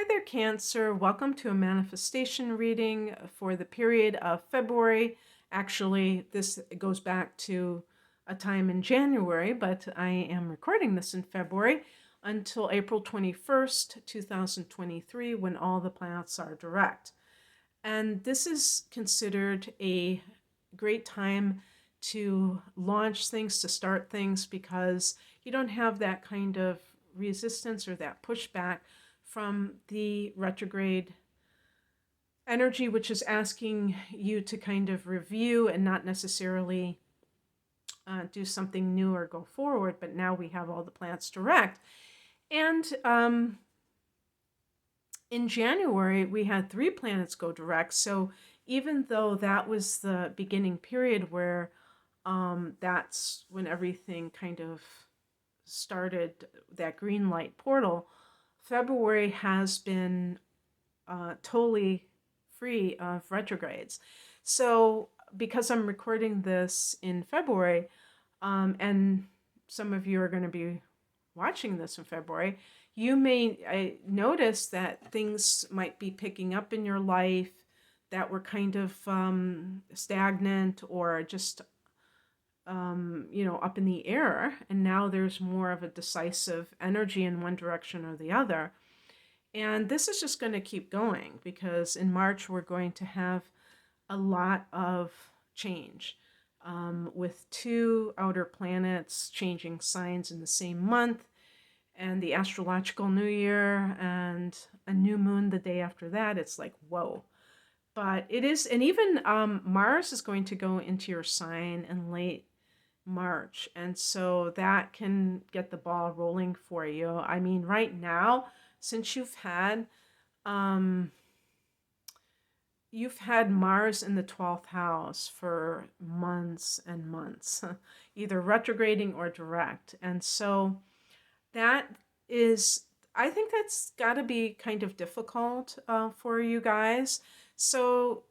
Hi there, Cancer. Welcome to a manifestation reading for the period of February. Actually, this goes back to a time in January, but I am recording this in February until April 21st, 2023, when all the planets are direct. And this is considered a great time to launch things, to start things, because you don't have that kind of resistance or that pushback from the retrograde energy, which is asking you to kind of review and not necessarily do something new or go forward. But now we have all the planets direct. And in January, we had 3 planets go direct. So even though that was the beginning period where that's when everything kind of started, that green light portal, February has been totally free of retrogrades. So because I'm recording this in February, and some of you are going to be watching this in February, you may notice that things might be picking up in your life that were kind of stagnant or just up in the air, and now there's more of a decisive energy in one direction or the other. And this is just going to keep going because in March we're going to have a lot of change with 2 outer planets changing signs in the same month, and the astrological new year and a new moon the day after that. It's like, whoa. But it is, and even Mars is going to go into your sign in late March. And so that can get the ball rolling for you. I mean, right now, since you've had Mars in the 12th house for months and months, either retrograding or direct. And so that is, I think that's got to be kind of difficult for you guys. So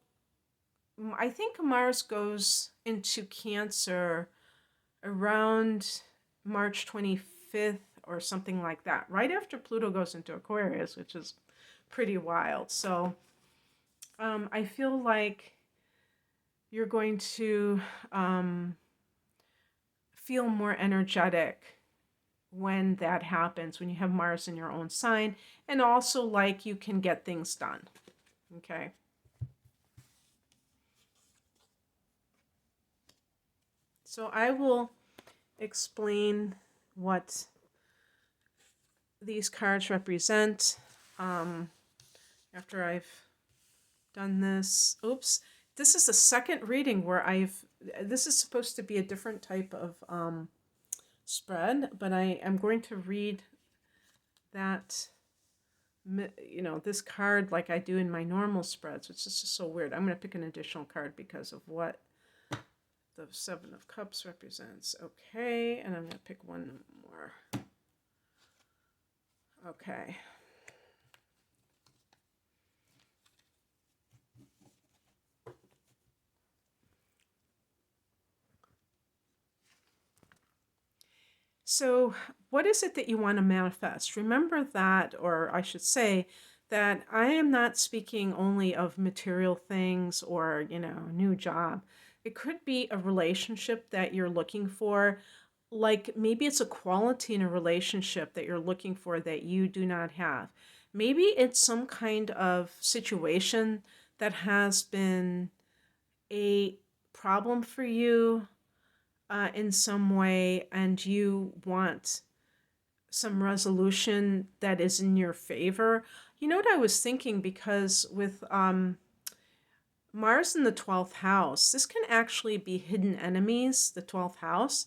I think Mars goes into Cancer around March 25th or something like that, right after Pluto goes into Aquarius, which is pretty wild. So I feel like you're going to feel more energetic when that happens, when you have Mars in your own sign, and also like you can get things done. Okay. So I will explain what these cards represent after I've done this. Oops. This is the second reading where this is supposed to be a different type of spread, but I am going to read that, this card like I do in my normal spreads, which is just so weird. I'm going to pick an additional card because of what the 7 of Cups represents. Okay, and I'm going to pick one more. Okay. So what is it that you want to manifest? Remember that, or I should say that I am not speaking only of material things or, new job. It could be a relationship that you're looking for. Like maybe it's a quality in a relationship that you're looking for that you do not have. Maybe it's some kind of situation that has been a problem for you in some way, and you want some resolution that is in your favor. You know what I was thinking? Because with Mars in the 12th house, this can actually be hidden enemies, the 12th house.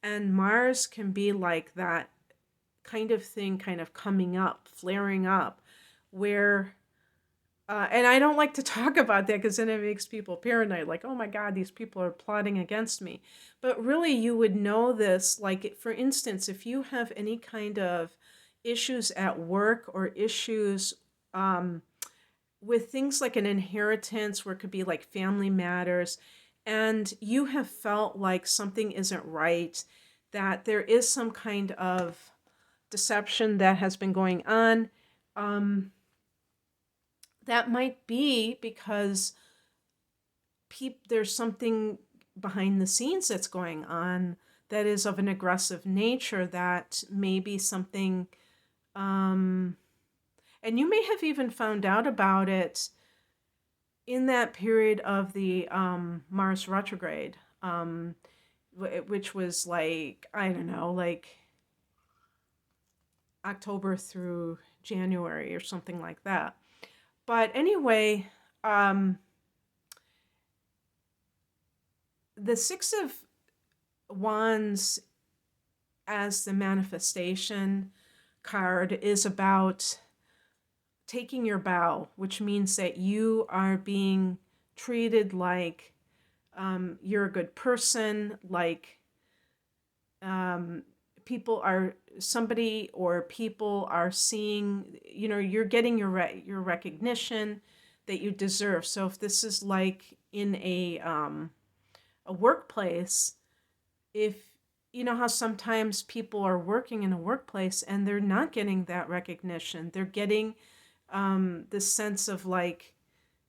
And Mars can be like that kind of thing, kind of coming up, flaring up, where and I don't like to talk about that because then it makes people paranoid, like, oh my God, these people are plotting against me. But really, you would know this, like, for instance, if you have any kind of issues at work or issues with things like an inheritance, where it could be like family matters, and you have felt like something isn't right, that there is some kind of deception that has been going on. that might be because there's something behind the scenes that's going on that is of an aggressive nature, that may be something, and you may have even found out about it in that period of the Mars retrograde, which was like, I don't know, like October through January or something like that. But anyway, the Six of Wands as the manifestation card is about taking your bow, which means that you are being treated like you're a good person, like people are people are seeing, you're getting your recognition that you deserve. So if this is like in a workplace, if you know how sometimes people are working in a workplace and they're not getting that recognition, they're getting this sense of like,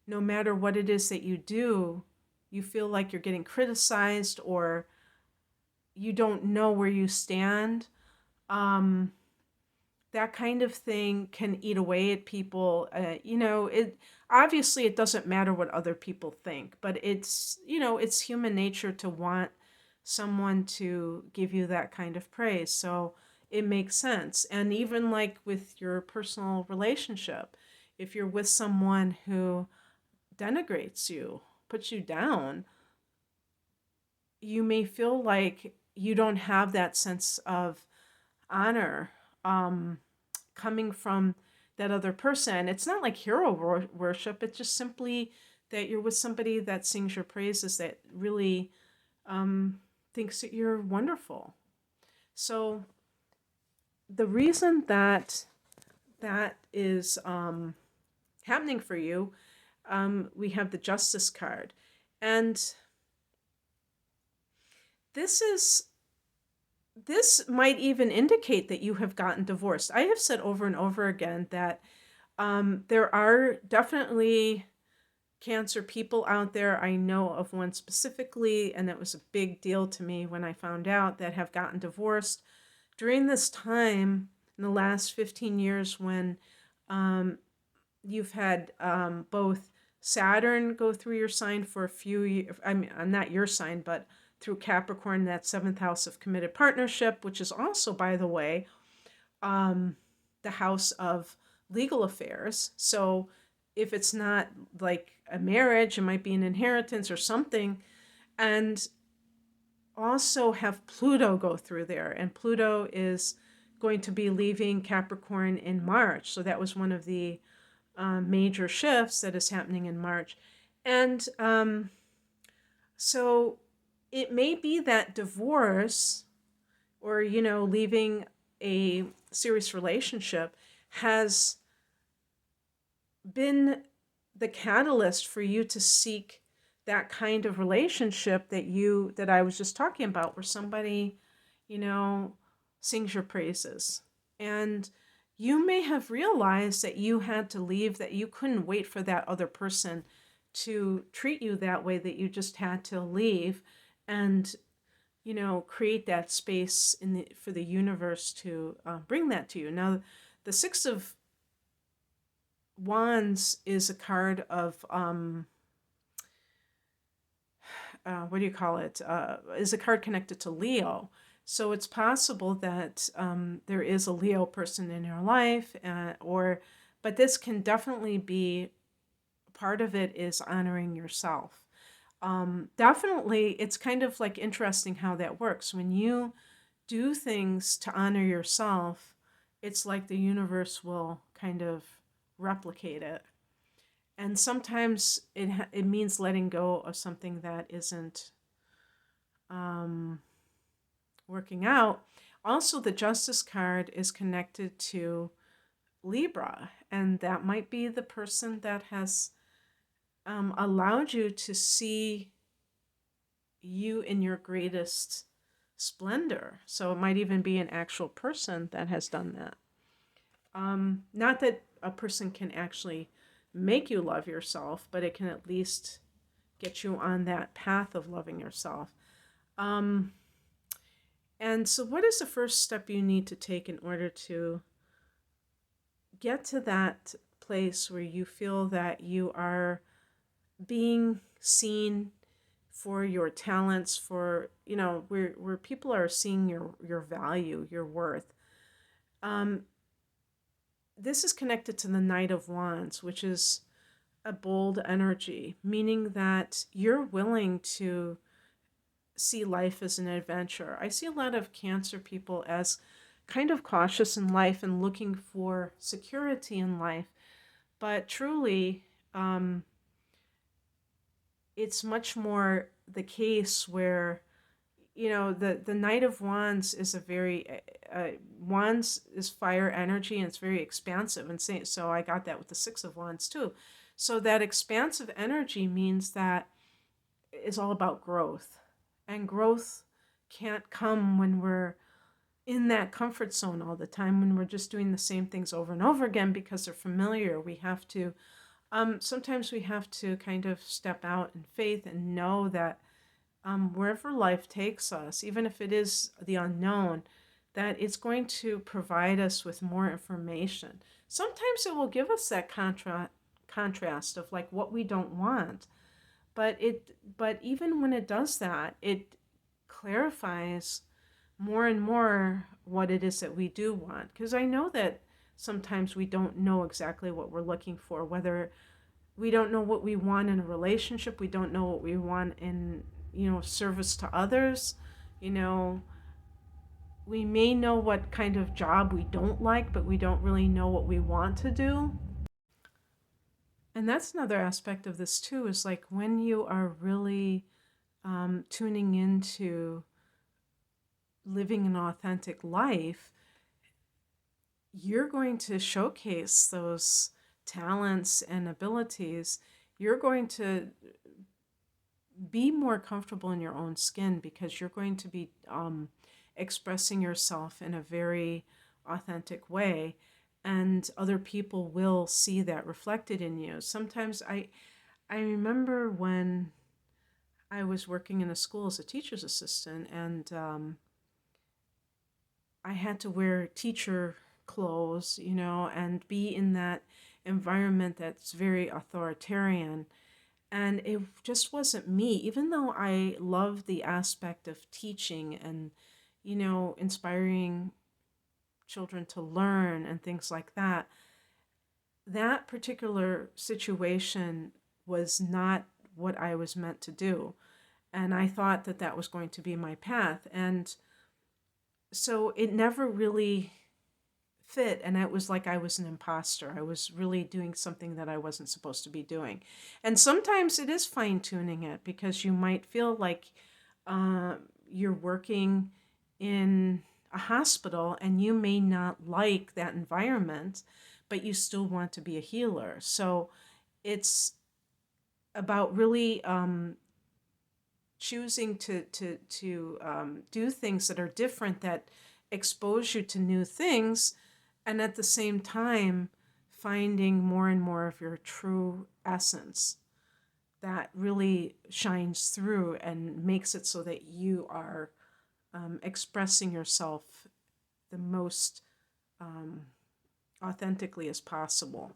no matter what it is that you do, you feel like you're getting criticized, or you don't know where you stand. That kind of thing can eat away at people. It obviously it doesn't matter what other people think, but it's human nature to want someone to give you that kind of praise. So it makes sense. And even like with your personal relationship, if you're with someone who denigrates you, puts you down, you may feel like you don't have that sense of honor coming from that other person. It's not like hero worship. It's just simply that you're with somebody that sings your praises, that really thinks that you're wonderful. So the reason that is happening for you, we have the Justice card. And this might even indicate that you have gotten divorced. I have said over and over again that there are definitely Cancer people out there. I know of one specifically, and it was a big deal to me when I found out, that have gotten divorced during this time in the last 15 years, when you've had both Saturn go through your sign for a few years. I mean, not your sign, but through Capricorn, that 7th house of committed partnership, which is also, by the way, the house of legal affairs. So if it's not like a marriage, it might be an inheritance or something. And also have Pluto go through there. And Pluto is going to be leaving Capricorn in March. So that was one of the major shifts that is happening in March. And so it may be that divorce, or, leaving a serious relationship, has been the catalyst for you to seek that kind of relationship that I was just talking about, where somebody, sings your praises. And you may have realized that you had to leave, that you couldn't wait for that other person to treat you that way, that you just had to leave and, create that space for the universe to bring that to you. Now, the Six of Wands is a card of what do you call it? Is a card connected to Leo. So it's possible that there is a Leo person in your life, but this can definitely be, part of it is honoring yourself. Definitely, it's kind of like interesting how that works. When you do things to honor yourself, it's like the universe will kind of replicate it. And sometimes it means letting go of something that isn't working out. Also, the Justice card is connected to Libra, and that might be the person that has allowed you to see you in your greatest splendor. So it might even be an actual person that has done that. Not that a person can actually make you love yourself, but it can at least get you on that path of loving yourself. Um, and so, what is the first step you need to take in order to get to that place where you feel that you are being seen for your talents, for, where people are seeing your value, your worth? Um, this is connected to the Knight of Wands, which is a bold energy, meaning that you're willing to see life as an adventure. I see a lot of Cancer people as kind of cautious in life and looking for security in life, but truly, um, it's much more the case where, the Knight of Wands is a very Wands is fire energy, and it's very expansive, and so I got that with the Six of Wands too. So that expansive energy means that it's all about growth, and growth can't come when we're in that comfort zone all the time, when we're just doing the same things over and over again because they're familiar. We have to sometimes we have to kind of step out in faith and know that wherever life takes us, even if it is the unknown, that it's going to provide us with more information. Sometimes it will give us that contrast of like what we don't want, but even when it does that, it clarifies more and more what it is that we do want. Because I know that sometimes we don't know exactly what we're looking for, whether we don't know what we want in a relationship, we don't know what we want in, service to others. You know, we may know what kind of job we don't like, but we don't really know what we want to do. And that's another aspect of this too, is like when you are really tuning into living an authentic life, you're going to showcase those talents and abilities. You're going to be more comfortable in your own skin because you're going to be expressing yourself in a very authentic way, and other people will see that reflected in you. Sometimes I remember when I was working in a school as a teacher's assistant, and I had to wear teacher clothes, and be in that environment that's very authoritarian. And it just wasn't me, even though I love the aspect of teaching and, inspiring children to learn and things like that. That particular situation was not what I was meant to do. And I thought that that was going to be my path. And so it never really fit, and it was like I was an imposter. I was really doing something that I wasn't supposed to be doing. And sometimes it is fine tuning it, because you might feel like uh, you're working in a hospital and you may not like that environment, but you still want to be a healer. So it's about really choosing to do things that are different, that expose you to new things, and at the same time finding more and more of your true essence that really shines through and makes it so that you are expressing yourself the most um, authentically as possible.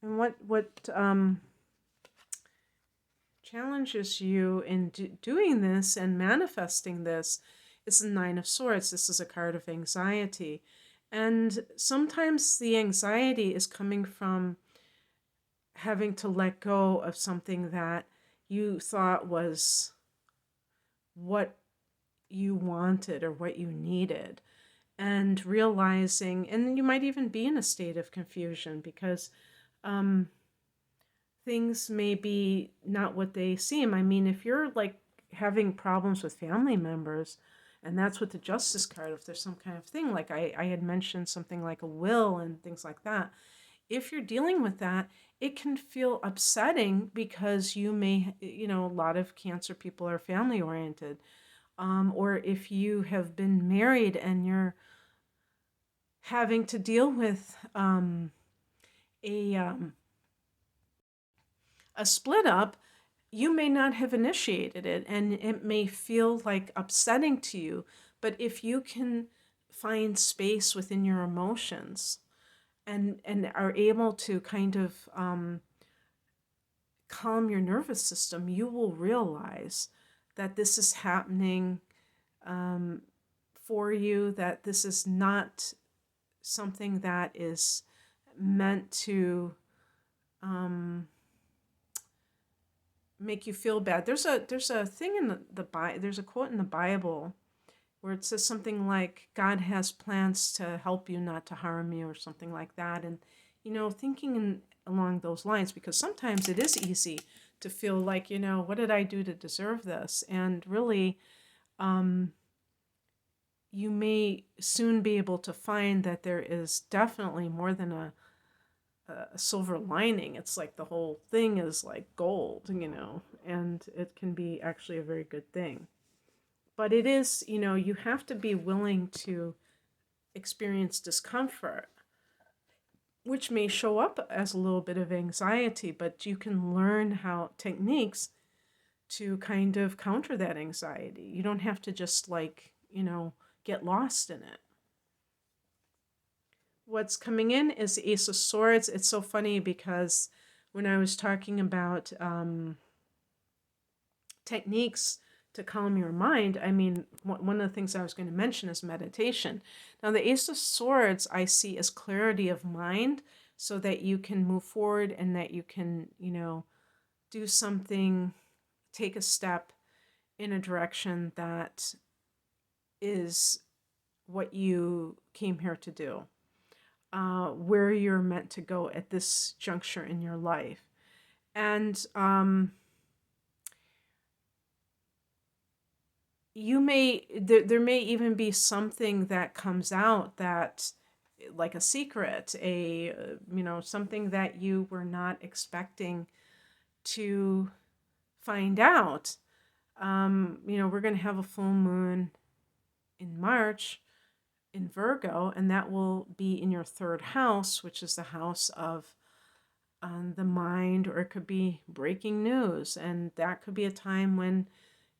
And what challenges you in doing this and manifesting this is the Nine of Swords. This is a card of anxiety. And sometimes the anxiety is coming from having to let go of something that you thought was what you wanted or what you needed, and realizing, and you might even be in a state of confusion because um, things may be not what they seem. I mean, if you're like having problems with family members, and that's what the Justice card, if there's some kind of thing, like I had mentioned something like a will and things like that. If you're dealing with that, it can feel upsetting because you may, a lot of Cancer people are family oriented. Or if you have been married and you're having to deal with a a split up, you may not have initiated it and it may feel like upsetting to you. But if you can find space within your emotions and are able to kind of calm your nervous system, you will realize that this is happening um, for you, that this is not something that is meant to um, make you feel bad. There's a thing in the Bible. There's a quote in the Bible where it says something like, "God has plans to help you, not to harm you," or something like that. And thinking along those lines, because sometimes it is easy to feel like, what did I do to deserve this? And really, um, you may soon be able to find that there is definitely more than a silver lining. It's like the whole thing is like gold, and it can be actually a very good thing. But it is, you have to be willing to experience discomfort, which may show up as a little bit of anxiety, but you can learn how techniques to kind of counter that anxiety. You don't have to just get lost in it. What's coming in is the Ace of Swords. It's so funny because when I was talking about techniques to calm your mind, I mean, one of the things I was going to mention is meditation. Now, the Ace of Swords I see as clarity of mind, so that you can move forward and that you can, do something, take a step in a direction that is what you came here to do, where you're meant to go at this juncture in your life. And there may even be something that comes out that, like a secret, something that you were not expecting to find out. We're going to have a full moon in March in Virgo, and that will be in your third house, which is the house of the mind, or it could be breaking news. And that could be a time when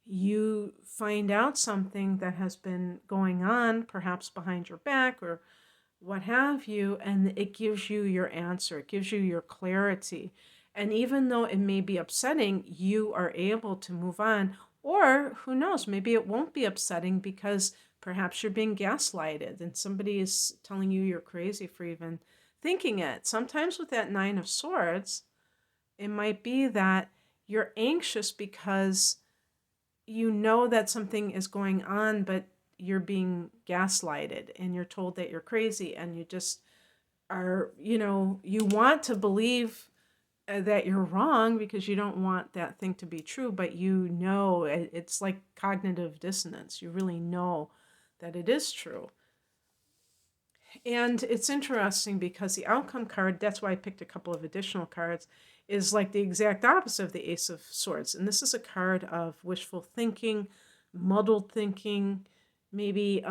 you find out something that has been going on, perhaps behind your back or what have you, and it gives you your answer, it gives you your clarity. And even though it may be upsetting, you are able to move on. Or who knows, maybe it won't be upsetting because perhaps you're being gaslighted and somebody is telling you you're crazy for even thinking it. Sometimes with that Nine of Swords, it might be that you're anxious because you know that something is going on, but you're being gaslighted and you're told that you're crazy, and you just are, you want to believe that you're wrong because you don't want that thing to be true, but it's like cognitive dissonance. You really know that it is true. And it's interesting because the outcome card, that's why I picked a couple of additional cards, is like the exact opposite of the Ace of Swords. And this is a card of wishful thinking, muddled thinking. Maybe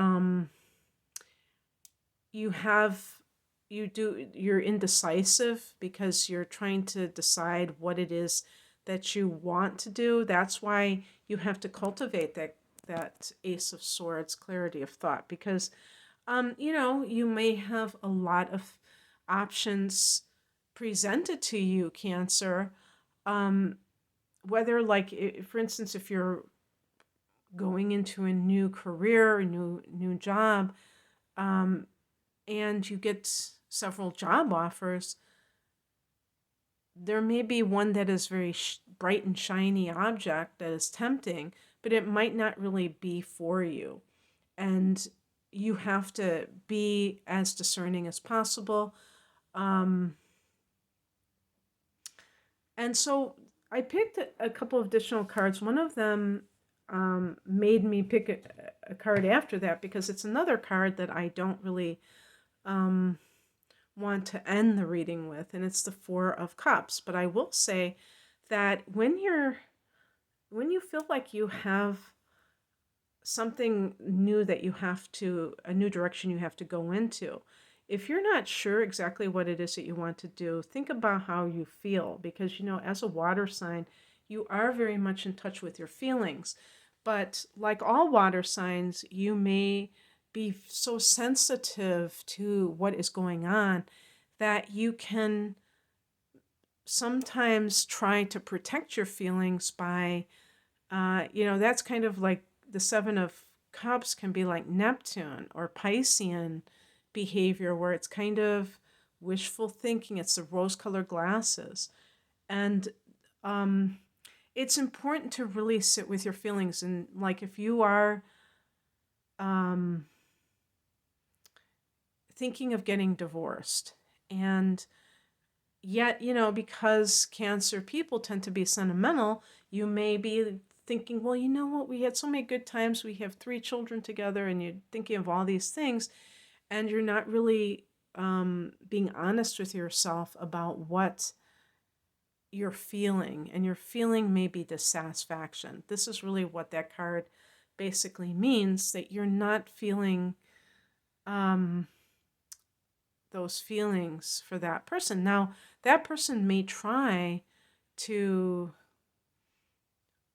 you're indecisive because you're trying to decide what it is that you want to do. That's why you have to cultivate that Ace of Swords clarity of thought, because you may have a lot of options presented to you, Cancer. Whether, like, for instance, if you're going into a new career, a new job, and you get several job offers, there may be one that is very bright and shiny object that is tempting, but it might not really be for you. And you have to be as discerning as possible. And so I picked a couple of additional cards. One of them made me pick a card after that because it's another card that I don't really want to end the reading with, and it's the Four of Cups. But I will say that when you feel like you have something new a new direction you have to go into, if you're not sure exactly what it is that you want to do, think about how you feel, because, as a water sign, you are very much in touch with your feelings. But like all water signs, you may be so sensitive to what is going on that you can sometimes try to protect your feelings by, that's kind of like the Seven of Cups can be like Neptune or Piscean behavior, where it's kind of wishful thinking. It's the rose-colored glasses. And it's important to really sit with your feelings. And like if you are thinking of getting divorced, and yet, because Cancer people tend to be sentimental, you may be thinking, well, you know what, we had so many good times. We have 3 children together, and you're thinking of all these things, and you're not really being honest with yourself about what you're feeling. And your feeling may be dissatisfaction. This is really what that card basically means, that you're not feeling those feelings for that person. Now, that person may try to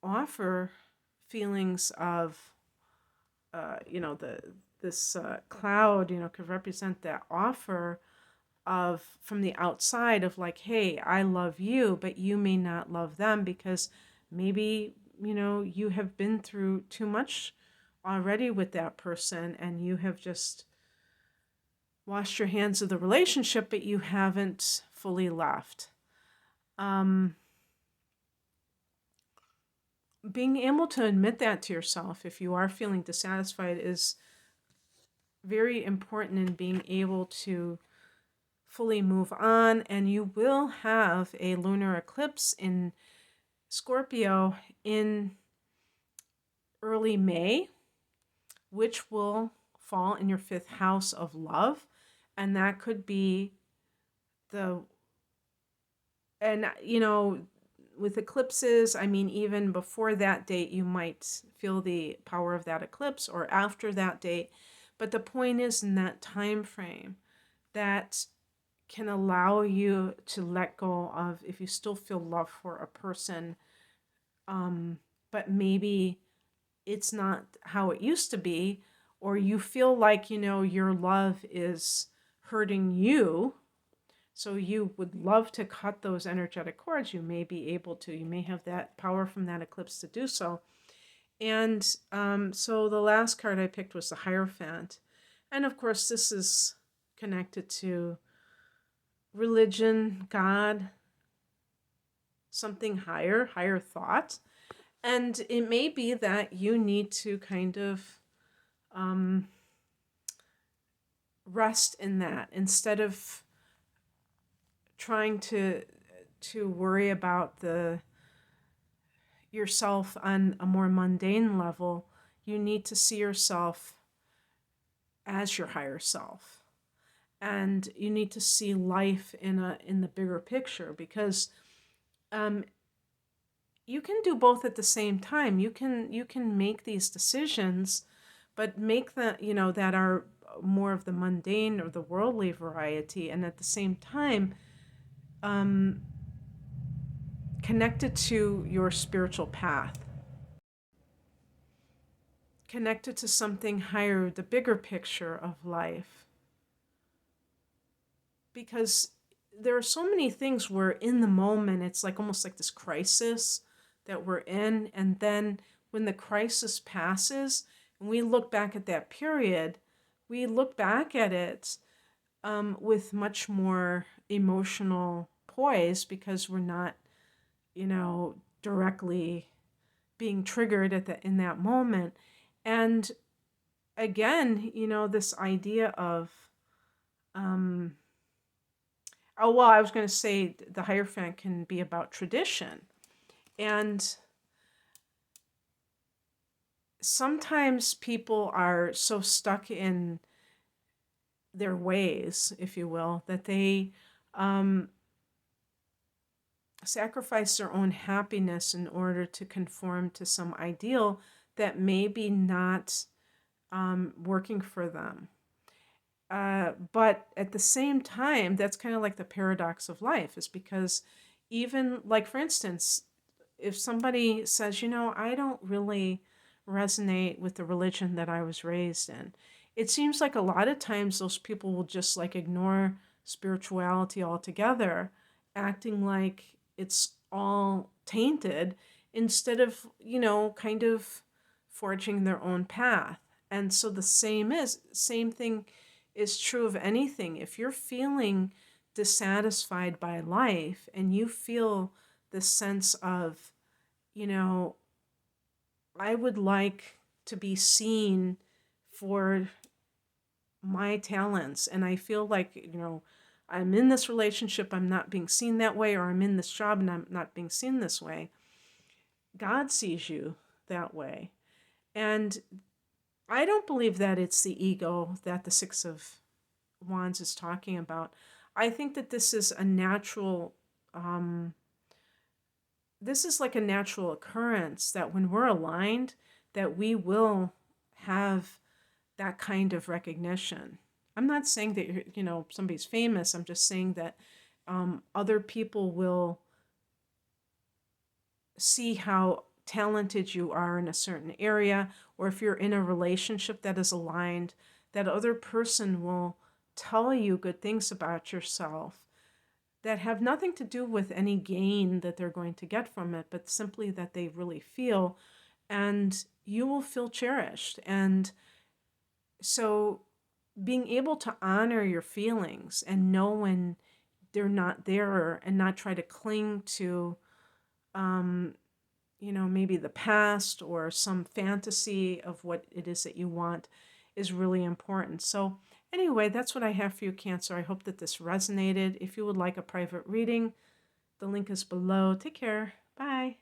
offer feelings of, this cloud, could represent that offer of from the outside of like, hey, I love you, but you may not love them because maybe, you have been through too much already with that person, and you have just washed your hands of the relationship, but you haven't fully left. Being able to admit that to yourself if you are feeling dissatisfied is very important in being able to fully move on. And you will have a lunar eclipse in Scorpio in early May, which will fall in your 5th house of love. And that could be with eclipses, I mean, even before that date, you might feel the power of that eclipse, or after that date. But the point is, in that time frame, that can allow you to let go of, if you still feel love for a person, but maybe it's not how it used to be, or you feel like, your love is hurting you, so you would love to cut those energetic cords. You may be able to. You may have that power from that eclipse to do so. And so the last card I picked was the Hierophant. And of course, this is connected to religion, God, something higher thought. And it may be that you need to kind of rest in that, instead of trying to worry about yourself on a more mundane level. You need to see yourself as your higher self, and you need to see life in the bigger picture, because you can do both at the same time. You can make these decisions, but make that that are more of the mundane or the worldly variety, and at the same time connected to your spiritual path, connected to something higher, the bigger picture of life. Because there are so many things where in the moment it's like almost like this crisis that we're in, and then when the crisis passes and we look back at that period, we look back at it with much more emotional poise, because we're not, directly being triggered in that moment. And again, this idea of, I was going to say the Hierophant can be about tradition. And sometimes people are so stuck in their ways, if you will, that they sacrifice their own happiness in order to conform to some ideal that maybe not working for them. But at the same time, that's kind of like the paradox of life, is because even like, for instance, if somebody says, I don't really resonate with the religion that I was raised in, it seems like a lot of times those people will just like ignore spirituality altogether, acting like it's all tainted instead of, kind of forging their own path. And so the same thing is true of anything. If you're feeling dissatisfied by life and you feel this sense of, you know, I would like to be seen for my talents, and I feel like, I'm in this relationship, I'm not being seen that way, or I'm in this job and I'm not being seen this way. God sees you that way. And I don't believe that it's the ego that the Six of Wands is talking about. I think that um, this is like a natural occurrence, that when we're aligned, that we will have that kind of recognition. I'm not saying that somebody's famous. I'm just saying that other people will see how talented you are in a certain area, or if you're in a relationship that is aligned, that other person will tell you good things about yourself that have nothing to do with any gain that they're going to get from it, but simply that they really feel, and you will feel cherished. And so being able to honor your feelings and know when they're not there, and not try to cling to um, maybe the past or some fantasy of what it is that you want, is really important. So anyway, that's what I have for you, Cancer. I hope that this resonated. If you would like a private reading, the link is below. Take care. Bye.